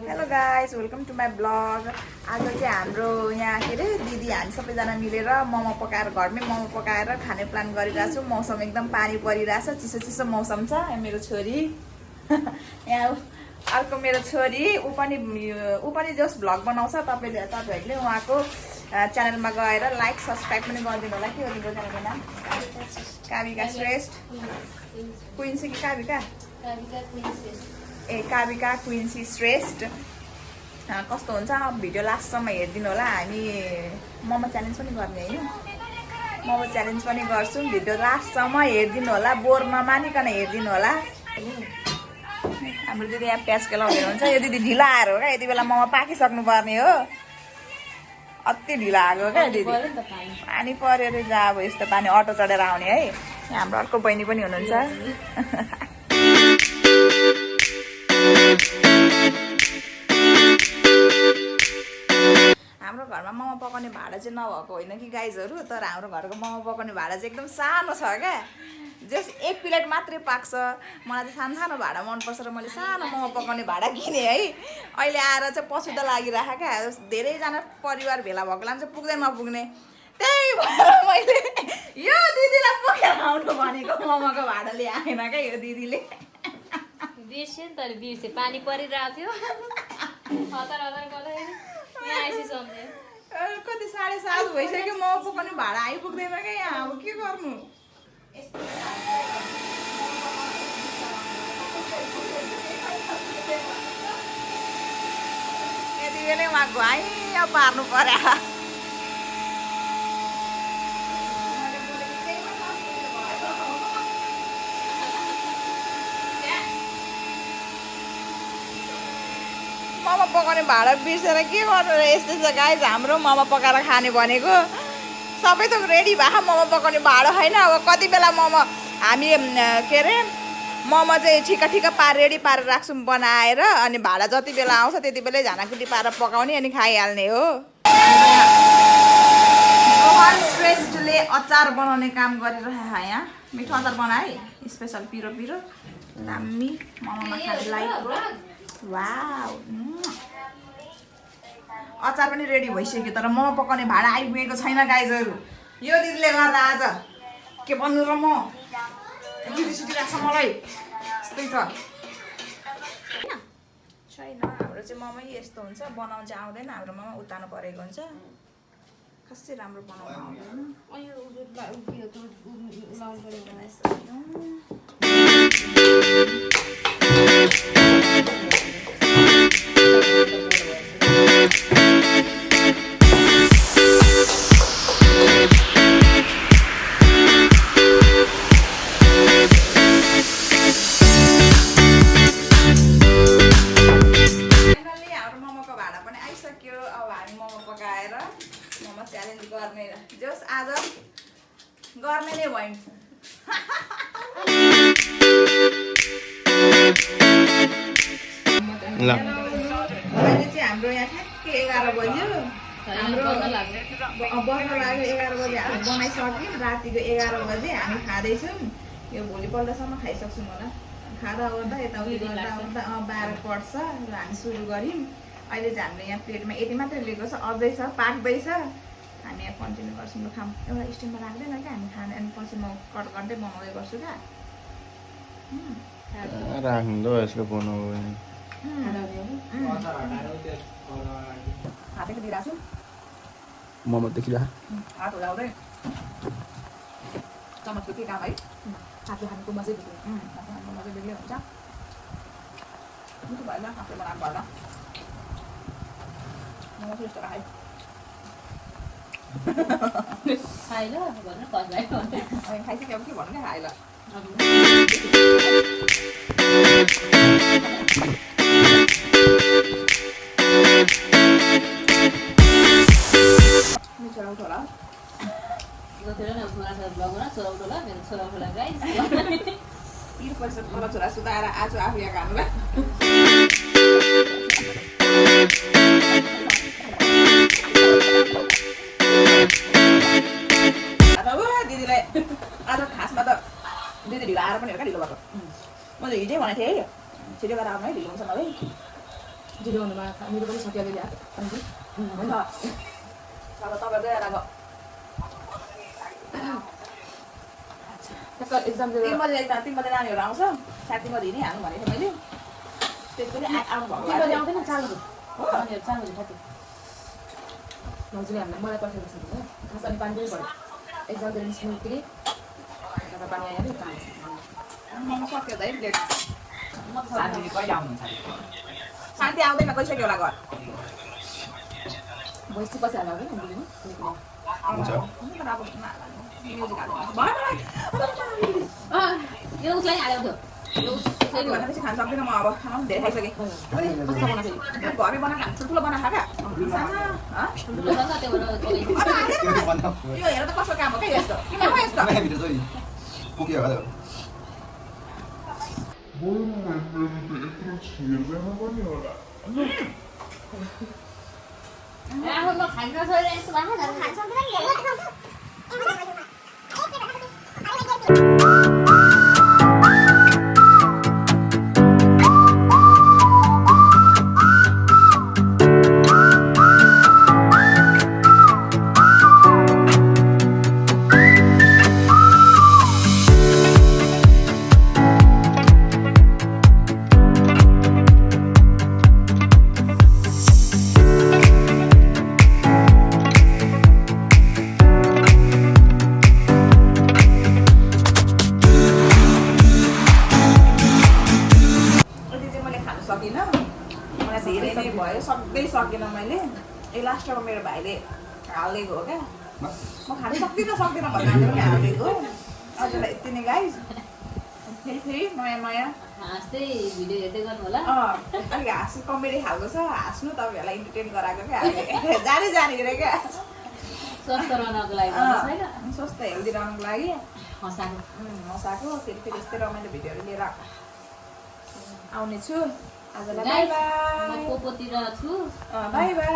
Hello guys welcome to my blog. आज चाहिँ हाम्रो यहाँ के अरे दिदी हामी सबैजना मिलेर मोमो पकाएर घरमै मोमो पकाएर खाने प्लान गरिरहेको छु। मौसम एकदम पानी परिरहेछ, चिसो चिसो मौसम छ। यहाँ मेरो छोरी यहाँ अर्को मेरो छोरी ऊ पनि जस भ्लग बनाउँछ। तपाईँहरूले उहाँको च्यानलमा गएर लाइक सब्सक्राइब पनि गरिदिनु होला। के हो तिम्रो च्यानलको नाम? काविका श्रेष्ठ क्विन्सी कि काविका? काविका क्विन्सी श्रेष्ठ। कस्तो हुन्छ भिडियो लास्टसम्म हेरिदिनु होला। हामी मोमो च्यालेन्ज पनि गर्ने होइन, मोमो च्यालेन्ज पनि गर्छौँ। भिडियो लास्टसम्म हेरिदिनु होला, बोर नमानिकन हेरिदिनु होला। हाम्रो दिदी यहाँ प्याज केलाउँदै हुन्छ। यो दिदी ढिला आएर हो क्या, यति बेला मोमो पाकिसक्नु पर्ने हो। अति ढिला आएको क्या दिदी, पानी पऱ्यो अरे जा। अब यस्तो पानी अटो चढेर आउने है। यहाँ हाम्रो अर्को बहिनी पनि हुनुहुन्छ। हाम्रो घरमा मोमो पकाउने भाँडा चाहिँ नभएको होइन कि गाइजहरू, तर हाम्रो घरको मोमो पकाउने भाँडा चाहिँ एकदम सानो छ क्या। जस एक प्लेट मात्रै पाक्छ। मलाई चाहिँ सानो सानो भाँडा मनपर्छ र मैले सानो मोमो पकाउने भाँडा किनेँ है। अहिले आएर चाहिँ पछुतो लागिरहेको क्या। धेरैजना परिवार भेला भएको बेला चाहिँ पुग्दै नपुग्ने, त्यही भएर मैले यो दिदीलाई पकाएर आउनु भनेको मोमोको भाँडा ल्याएन क्या। यो दिदीले बिर्स्यो नि त, बिर्स्यो पानी परिरहेको थियो। हतार हतार गर्दाखेरि कति 7:30 भइसक्यो, मोमो पकाउने भाँडा आइपुग्दैन क्या यहाँ। अब के गर्नु? यति बेलै उहाँ घुवाइ पार्नु पर्यो। मोमो पकाउने भाँडा बिर्सेर के गर्नु र? यस्तै छ गाइज हाम्रो मोमो पकाएर खाने भनेको। सबै थोक रेडी भएको मोमो पकाउने भाँडो होइन। अब कति बेला मोमो हामी के अरे मोमो चाहिँ ठिक्क रेडी पारेर राख्छौँ बनाएर, अनि भाँडा जति बेला आउँछ त्यति बेलै झानाकुटी पारेर पकाउने अनि खाइहाल्ने हो। रोहन श्रेष्ठले अचार बनाउने काम गरिरहेको यहाँ। मिठो अचार बनाए, स्पेसल पिरो पिरो दामी मोमोमा खाने लाइक। वाउ, अचार पनि रेडी भइसक्यो, तर मोमो पकाउने भाँडा आइपुगेको छैन गाइजहरू। यो दिदीले गर्दा आज के भन्नु र म रिसिटी लाग्छ मलाई। यस्तै छ छैन। हाम्रो चाहिँ मोमो यस्तो हुन्छ, बनाउनु चाहिँ आउँदैन। हाम्रो मोमो उतार्नु परेको हुन्छ, खासै राम्रो बनाउनु आउँदैन। जस आज गर्ने नै भयो। अहिले चाहिँ हाम्रो यहाँ ठ्याक्कै 11 बज्यो। हाम्रो बस्न लाग्यो 11 बजे हामी बनाइसक्यौँ। रातिको 11 बजे हामी खाँदैछौँ। यो भोलिपल्टसम्म खाइसक्छौँ होला। खाँदा ओर्दा यताउति गर्दा 12 पर्छ र हामी सुरु गऱ्यौँ। अहिले चाहिँ हामीले यहाँ प्लेटमा यति मात्रै लिएको छ, अझै छ, पाक्दैछ। हामी यहाँ कन्टिन्यू गर्छौँ। ल खाऊँ। एउटा स्टिममा राख्दैन क्या हामी खाने, अनि पछि म कट गर्दै बनाउँदै गर्छु क्या। राख्नु यसको बनाऊ हातैको दिइरहेको छु। मोमो देखिरह हात हुँदाहुँदै चमचको के काम है। हातले खानुको मजै बेग्लै, हातले खानुको मजै बेग्लै हुन्छ। मिठो भएन आफूले बनाएको भएन। मोमो चाहिँ यस्तो खाएँ खाइल भनेर कसलाई खाइसक्यो। अब के भन्नु क्या खाएला। छोरा सुधाएर आज आफू यहाँ खानुलाई दिदीलाई आज खासमा त दिदी ढिलो आएर पनि हो क्या ढिलो भएको। मैले हिजै भनेको थिएँ है छिटो गरेर आउनु है, ढिलो हुन्छ मलाई जिरोमा मेरो पनि सकियो अहिले अनि होइन अब तपाईँको आएको एक्जाम 3 बजे नानीहरू आउँछ 3 बजे हिँडिहाल्नु भनेको मैले त्यति बेला आउनु भएको 3 बजे आउँदैन 4 बजे हो नानीहरू 4 बजे ठ्याक्कै भाउजूले हामीलाई मलाई पर्खेको छ खास अनि पानी पनि पऱ्यो एक्जाम दिएर निस्किनु बित्तिकै पानी आयो नि काम सक्यो त है प्लेट शान्ति आउँदैन गइसक्यो होला घर भोइस पछि हाल्नु आउँदैन हुन्छ यो उसलाई हाल्यो भनेपछि खान सक्दिनँ म अब खाना पनि धेरै खाइसकेँ घरमै बनाएर खानु ठुल्ठुलो बनाएर खा यो हेर त कस्तो काम हो क्या यस्तो किन हो यस्तो आफ्नो खान्छ छोडेर यस्तो खान्छ सक्दै सकिनँ मैले लास्टमा मेरो भाइले हालिदिएको हो क्या म खानु सक्दिनँ भन्दा पनि हालिदिएको हजुरलाई यति नै गाइस फेरि नयाँ हाँस्दै भिडियो हेर्दै गर्नु होला अलिक हाँस्नु कमेडी खालको छ हाँस्नु तपाईँहरूलाई इन्टरटेन गराएको क्या जाने रे क्या स्वस्थ रहनको लागि छैन स्वस्थ हेल्दी रहनुको लागि हँसाएको फेरि यस्तै रमाइलो भिडियोहरू लिएर आउने छु आजलाई बाई बाई म पोपोतिर छु बाई बाई